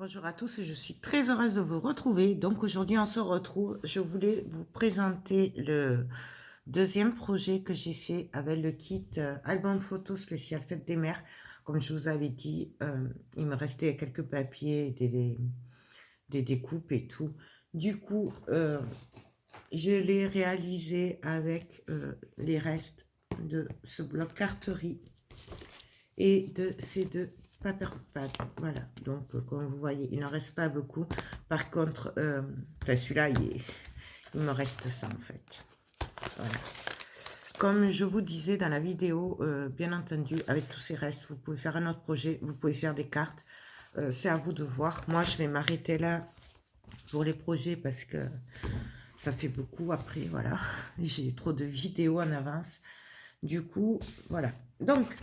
Bonjour à tous, je suis très heureuse de vous retrouver. Donc aujourd'hui on se retrouve. Je voulais vous présenter le deuxième projet que j'ai fait avec le kit album photo spécial Fête des Mères. Comme je vous avais dit, il me restait quelques papiers, des découpes et tout. Du coup, je l'ai réalisé avec les restes de ce bloc carterie et de ces deux paper pads. Voilà, donc comme vous voyez, il n'en reste pas beaucoup. Par contre, enfin, celui-là, il me reste ça en fait. Voilà. Comme je vous disais dans la vidéo, bien entendu, avec tous ces restes, vous pouvez faire un autre projet, vous pouvez faire des cartes. C'est à vous de voir. Moi, je vais m'arrêter là pour les projets parce que ça fait beaucoup après, voilà. J'ai trop de vidéos en avance. Du coup, voilà. Donc,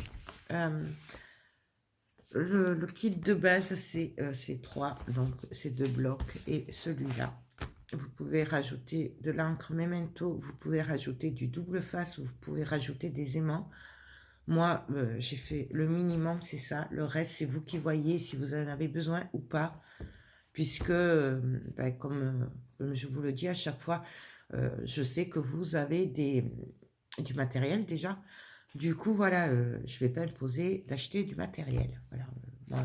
le kit de base, c'est ces trois, donc ces deux blocs et celui-là. Vous pouvez rajouter de l'encre Memento, vous pouvez rajouter du double face, vous pouvez rajouter des aimants. Moi, j'ai fait le minimum, c'est ça. Le reste, c'est vous qui voyez si vous en avez besoin ou pas. Puisque, ben, comme je vous le dis à chaque fois, je sais que vous avez du matériel déjà. Du coup, voilà, je ne vais pas imposer d'acheter du matériel. Voilà, moi,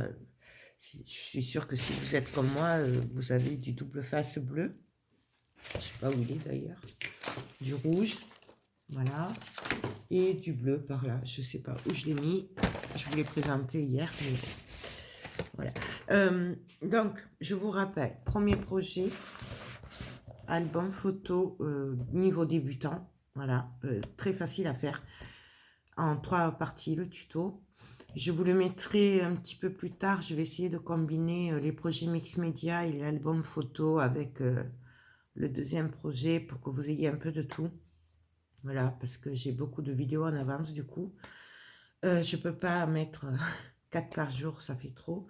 je suis sûre que si vous êtes comme moi, vous avez du double face bleu. Je ne sais pas où il est d'ailleurs. Du rouge, voilà. Et du bleu par là. Je ne sais pas où je l'ai mis. Je vous l'ai présenté hier, mais voilà. Donc, je vous rappelle, premier projet, album photo niveau débutant. Voilà, très facile à faire. En 3 parties, le tuto. Je vous le mettrai un petit peu plus tard. Je vais essayer de combiner les projets mix média et l'album photo avec le deuxième projet pour que vous ayez un peu de tout. Voilà, parce que j'ai beaucoup de vidéos en avance du coup. Je peux pas mettre 4 par jour, ça fait trop.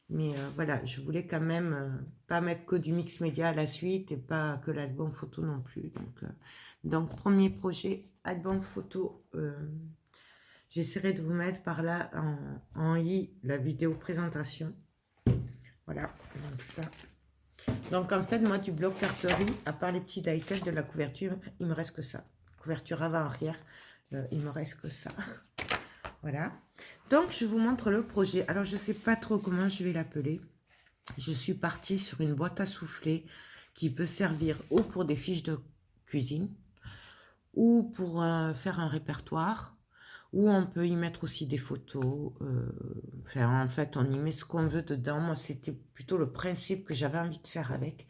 Mais voilà, je voulais quand même pas mettre que du mix média à la suite et pas que l'album photo non plus. Donc premier projet, album photo. J'essaierai de vous mettre par là en i la vidéo présentation. Voilà, donc ça. Donc en fait, moi, du bloc carterie, à part les petits die-cut de la couverture, il me reste que ça. Couverture avant-arrière, il me reste que ça. Voilà. Donc, je vous montre le projet. Alors, je ne sais pas trop comment je vais l'appeler. Je suis partie sur une boîte à souffler qui peut servir ou pour des fiches de cuisine ou pour faire un répertoire, ou on peut y mettre aussi des photos. Enfin, en fait, on y met ce qu'on veut dedans. Moi, c'était plutôt le principe que j'avais envie de faire avec.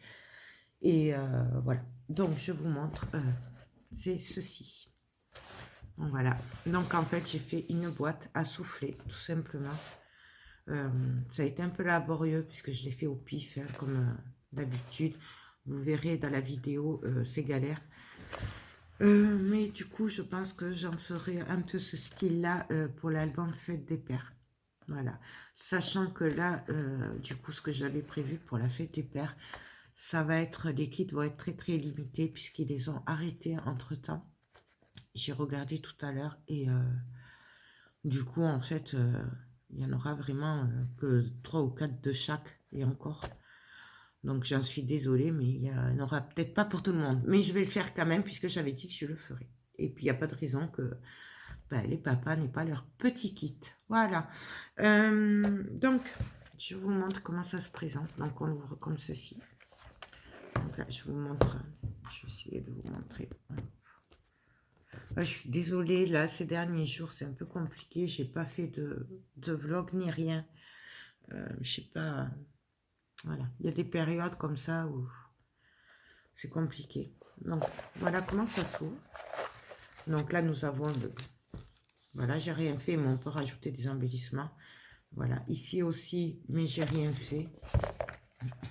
Et voilà. Donc, je vous montre. C'est ceci. Donc, voilà. Donc, en fait, j'ai fait une boîte à souffler, tout simplement. Ça a été un peu laborieux puisque je l'ai fait au pif, hein, comme d'habitude. Vous verrez dans la vidéo, c'est galère. Mais du coup, je pense que j'en ferai un peu ce style-là pour l'album Fête des Pères. Voilà. Sachant que là, du coup, ce que j'avais prévu pour la Fête des Pères, ça va être, les kits vont être très très limités puisqu'ils les ont arrêtés entre-temps. J'ai regardé tout à l'heure et du coup, en fait, il y en aura vraiment que 3 ou 4 de chaque et encore. Donc j'en suis désolée, mais il n'y en aura peut-être pas pour tout le monde. Mais je vais le faire quand même, puisque j'avais dit que je le ferais. Et puis il n'y a pas de raison que les papas n'aient pas leur petit kit. Voilà. Donc, je vous montre comment ça se présente. Donc on ouvre comme ceci. Donc là, je vous montre. Je vais essayer de vous montrer. Je suis désolée, là, ces derniers jours, c'est un peu compliqué. J'ai pas fait de vlog ni rien. Je sais pas. Voilà. Il y a des périodes comme ça où c'est compliqué. Donc, voilà comment ça s'ouvre. Donc là, nous avons le... Voilà, j'ai rien fait, mais on peut rajouter des embellissements. Voilà, ici aussi, mais j'ai rien fait.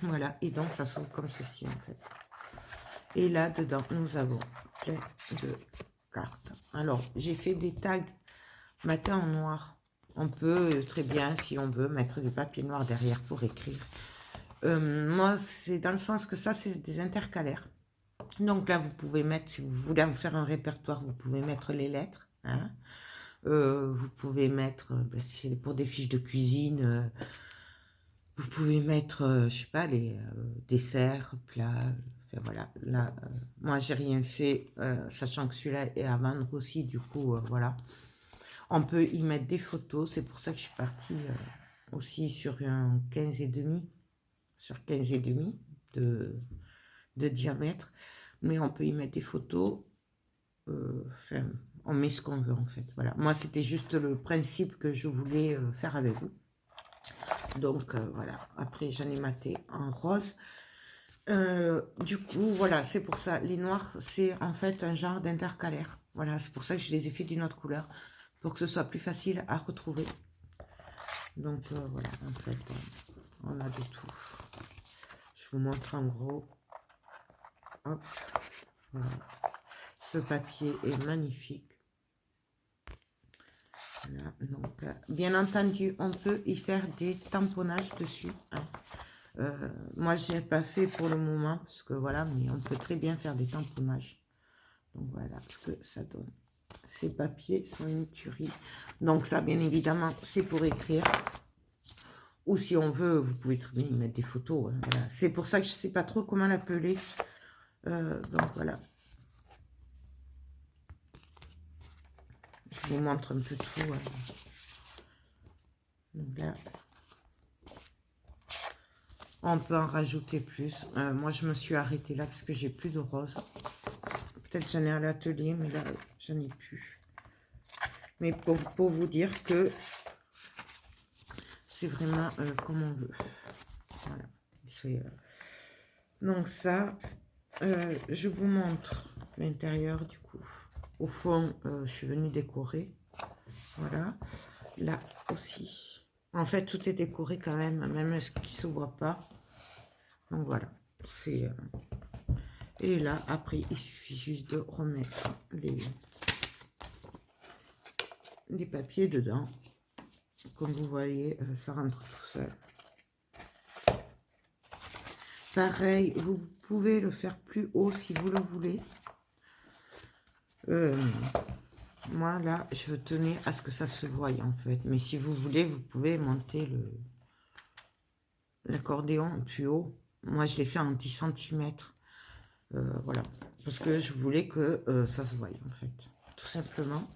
Voilà, et donc ça s'ouvre comme ceci, en fait. Et là, dedans, nous avons plein de cartes. Alors, j'ai fait des tags matin en noir. On peut très bien, si on veut, mettre du papier noir derrière pour écrire. Moi, c'est dans le sens que ça, c'est des intercalaires. Donc là, vous pouvez mettre, si vous voulez vous faire un répertoire, vous pouvez mettre les lettres. Hein. Vous pouvez mettre, c'est pour des fiches de cuisine, Vous pouvez mettre, je sais pas, les desserts, plats, enfin voilà. Là, moi, j'ai rien fait, sachant que celui-là est à vendre aussi, du coup, voilà. On peut y mettre des photos, c'est pour ça que je suis partie aussi sur un 15,5, sur 15,5 de diamètre. Mais on peut y mettre des photos, enfin, on met ce qu'on veut en fait. Voilà. Moi, c'était juste le principe que je voulais faire avec vous. Donc voilà, après j'en ai maté en rose. Du coup, voilà, c'est pour ça. Les noirs, c'est en fait un genre d'intercalaire. Voilà, c'est pour ça que je les ai fait d'une autre couleur, pour que ce soit plus facile à retrouver. Donc voilà, en fait, on a de tout. Je vous montre en gros. Hop, voilà. Ce papier est magnifique. Voilà, donc, bien entendu, on peut y faire des tamponnages dessus. Hein. Moi, je n'ai pas fait pour le moment, parce que voilà, mais on peut très bien faire des tamponnages. Donc voilà ce que ça donne. Ces papiers sont une tuerie. Donc ça, bien évidemment, c'est pour écrire. Ou si on veut, vous pouvez très bien y mettre des photos. Hein, voilà. C'est pour ça que je ne sais pas trop comment l'appeler. Donc voilà. Je vous montre un peu tout. Donc là, on peut en rajouter plus. Moi, je me suis arrêtée là parce que j'ai plus de rose. Peut-être j'en ai à l'atelier, mais là, j'en ai plus. Mais pour vous dire que c'est vraiment comme on veut. Voilà. Donc ça, je vous montre l'intérieur du coup. Au fond, je suis venue décorer. Voilà. Là aussi. En fait, tout est décoré quand même ce qui ne se voit pas. Donc voilà. C'est... Et là, après, il suffit juste de remettre les papiers dedans. Comme vous voyez, ça rentre tout seul. Pareil, vous pouvez le faire plus haut si vous le voulez. Moi, là, je tenais à ce que ça se voie, en fait. Mais si vous voulez, vous pouvez monter l'accordéon plus haut. Moi, je l'ai fait en 10 cm. Voilà. Parce que je voulais que ça se voie, en fait. Tout simplement.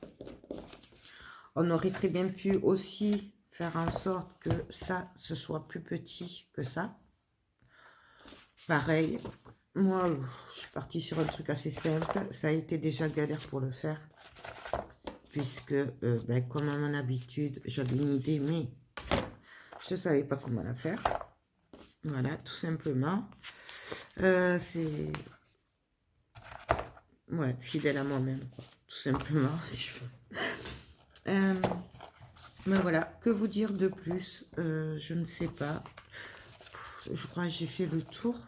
On aurait très bien pu aussi faire en sorte que ça, ce soit plus petit que ça. Pareil. Moi, je suis partie sur un truc assez simple. Ça a été déjà galère pour le faire. Puisque, comme à mon habitude, j'avais une idée, mais je ne savais pas comment la faire. Voilà, tout simplement. C'est... Ouais, fidèle à moi-même, quoi. Tout simplement. Mais voilà, que vous dire de plus? Je ne sais pas. Je crois que j'ai fait le tour.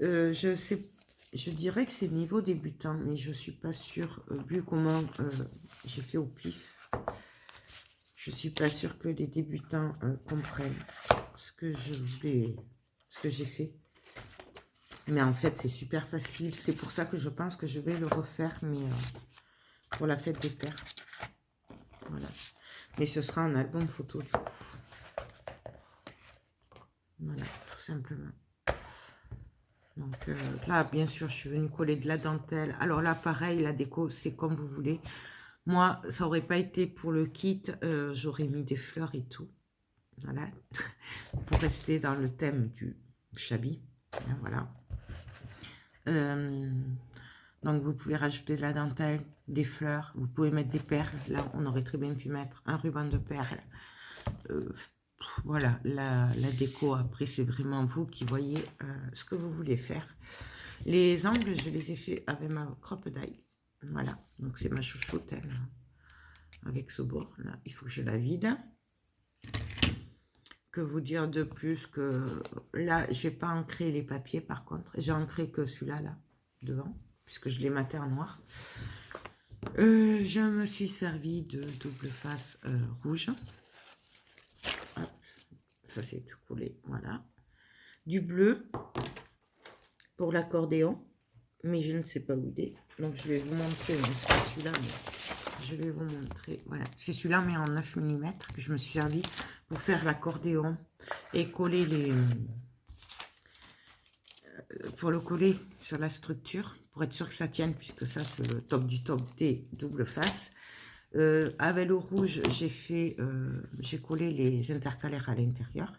Je dirais que c'est niveau débutant, mais je suis pas sûre, vu comment j'ai fait au pif. Je suis pas sûre que les débutants comprennent ce que j'ai fait. Mais en fait, c'est super facile. C'est pour ça que je pense que je vais le refaire, mais pour la fête des pères. Voilà. Mais ce sera un album photo du coup. Voilà, tout simplement. Donc là, bien sûr, je suis venue coller de la dentelle. Alors là, pareil, la déco, c'est comme vous voulez. Moi, ça aurait pas été pour le kit. J'aurais mis des fleurs et tout. Voilà. Pour rester dans le thème du shabby. Voilà. Donc, vous pouvez rajouter de la dentelle, des fleurs. Vous pouvez mettre des perles. Là, on aurait très bien pu mettre un ruban de perles. Voilà, la déco, après, c'est vraiment vous qui voyez ce que vous voulez faire. Les angles, je les ai fait avec ma crop-die. Voilà, donc c'est ma chouchoute, elle, avec ce bord. Là, il faut que je la vide. Que vous dire de plus que là, je vais pas ancrer les papiers, par contre. J'ai ancré que celui-là, là, devant, puisque je l'ai maté en noir. Je me suis servi de double face rouge. Hop. Ça c'est tout collé, voilà. Du bleu pour l'accordéon, mais je ne sais pas où il est. Donc, je vais vous montrer, c'est celui-là, mais je vais vous montrer. Voilà, c'est celui-là, mais en 9 mm, que je me suis servi pour faire l'accordéon et coller les... pour le coller sur la structure, pour être sûr que ça tienne, puisque ça, c'est le top du top des doubles faces. À vélo rouge, j'ai collé les intercalaires à l'intérieur.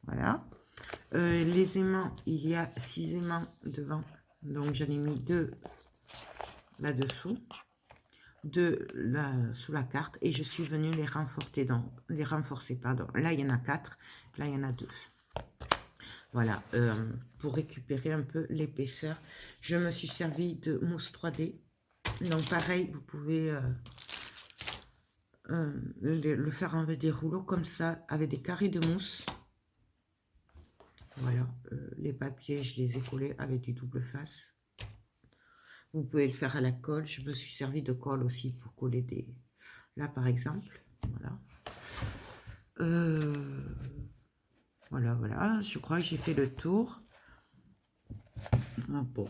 Voilà. Les aimants, il y a 6 aimants devant. Donc, j'en ai mis 2 là-dessous, 2 là, sous la carte. Et je suis venue les renforcer. Pardon. Là, il y en a 4. Là, il y en a 2. Voilà. Pour récupérer un peu l'épaisseur, je me suis servi de mousse 3D. Donc, pareil, vous pouvez... le faire avec des rouleaux comme ça, avec des carrés de mousse. Voilà, les papiers, je les ai collés avec du double face. Vous pouvez le faire à la colle. Je me suis servi de colle aussi pour coller des... Là, par exemple. Voilà. Voilà. Je crois que j'ai fait le tour. Bon.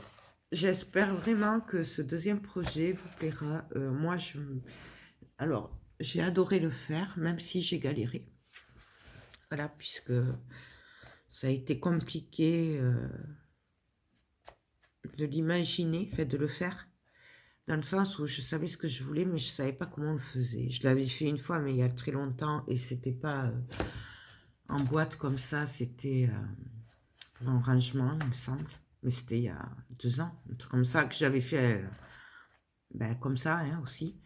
J'espère vraiment que ce deuxième projet vous plaira. Moi, alors, j'ai adoré le faire, même si j'ai galéré. Voilà, puisque ça a été compliqué de l'imaginer, fait de le faire, dans le sens où je savais ce que je voulais, mais je ne savais pas comment on le faisait. Je l'avais fait une fois, mais il y a très longtemps, et c'était pas en boîte comme ça, c'était pour un rangement, il me semble. Mais c'était il y a 2 ans, un truc comme ça, que j'avais fait comme ça hein, aussi.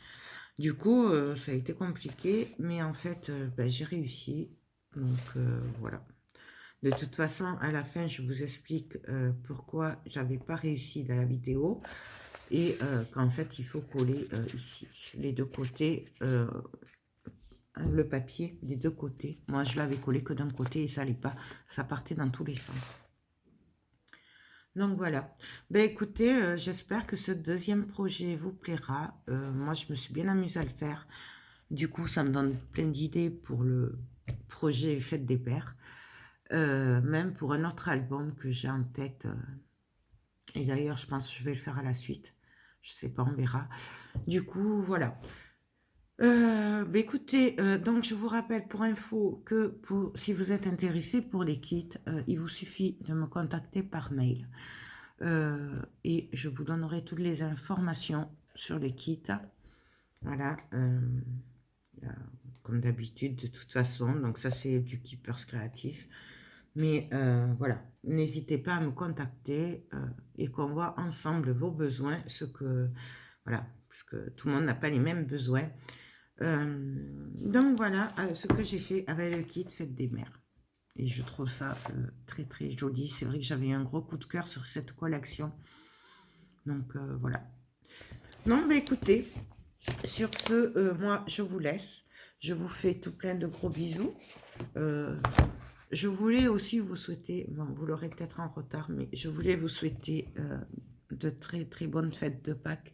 Du coup, ça a été compliqué, mais en fait, j'ai réussi. Donc, voilà. De toute façon, à la fin, je vous explique pourquoi j'avais pas réussi dans la vidéo. Et qu'en fait, il faut coller ici, les deux côtés, le papier des deux côtés. Moi, je l'avais collé que d'un côté et ça n'allait pas. Ça partait dans tous les sens. Donc voilà. Écoutez, j'espère que ce deuxième projet vous plaira. Moi, je me suis bien amusée à le faire. Du coup, ça me donne plein d'idées pour le projet Fête des Pères. Même pour un autre album que j'ai en tête. Et d'ailleurs, je pense que je vais le faire à la suite. Je sais pas, on verra. Du coup, voilà. Écoutez, donc je vous rappelle pour info que si vous êtes intéressé pour les kits, il vous suffit de me contacter par mail. Et je vous donnerai toutes les informations sur les kits. Voilà. Comme d'habitude, de toute façon. Donc ça, c'est du Keepers Créatif. Mais voilà, n'hésitez pas à me contacter et qu'on voit ensemble vos besoins, voilà, parce que tout le monde n'a pas les mêmes besoins. Donc voilà ce que j'ai fait avec le kit Fête des Mères. Et je trouve ça très très joli. C'est vrai que j'avais un gros coup de cœur sur cette collection. Donc voilà. Non, écoutez, sur ce, moi je vous laisse. Je vous fais tout plein de gros bisous. Je voulais aussi vous souhaiter, bon, vous l'aurez peut-être en retard, mais je voulais vous souhaiter de très très bonnes fêtes de Pâques.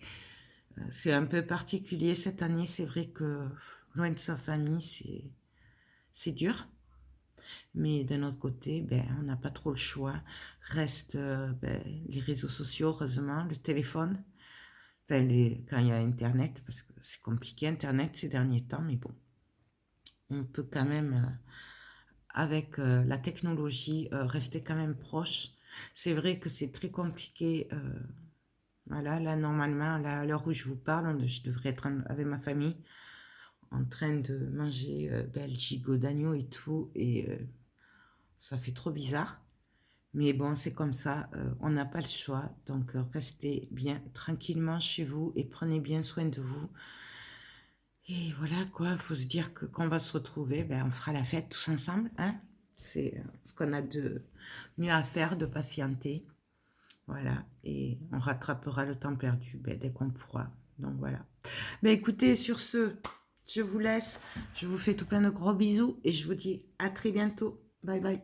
C'est un peu particulier cette année, c'est vrai que loin de sa famille, c'est dur. Mais d'un autre côté, on n'a pas trop le choix. Reste les réseaux sociaux, heureusement, le téléphone, quand il y a Internet, parce que c'est compliqué Internet ces derniers temps, mais bon, on peut quand même... avec la technologie, rester quand même proche. C'est vrai que c'est très compliqué. Voilà, là, normalement, là, à l'heure où je vous parle, je devrais être avec ma famille, en train de manger le gigot d'agneau et tout, et ça fait trop bizarre. Mais bon, c'est comme ça, on n'a pas le choix. Donc, restez bien tranquillement chez vous et prenez bien soin de vous. Et voilà, quoi, il faut se dire que quand on va se retrouver, on fera la fête tous ensemble, hein. C'est ce qu'on a de mieux à faire, de patienter. Voilà, et on rattrapera le temps perdu dès qu'on pourra. Donc voilà. Écoutez, sur ce, je vous laisse. Je vous fais tout plein de gros bisous et je vous dis à très bientôt. Bye bye.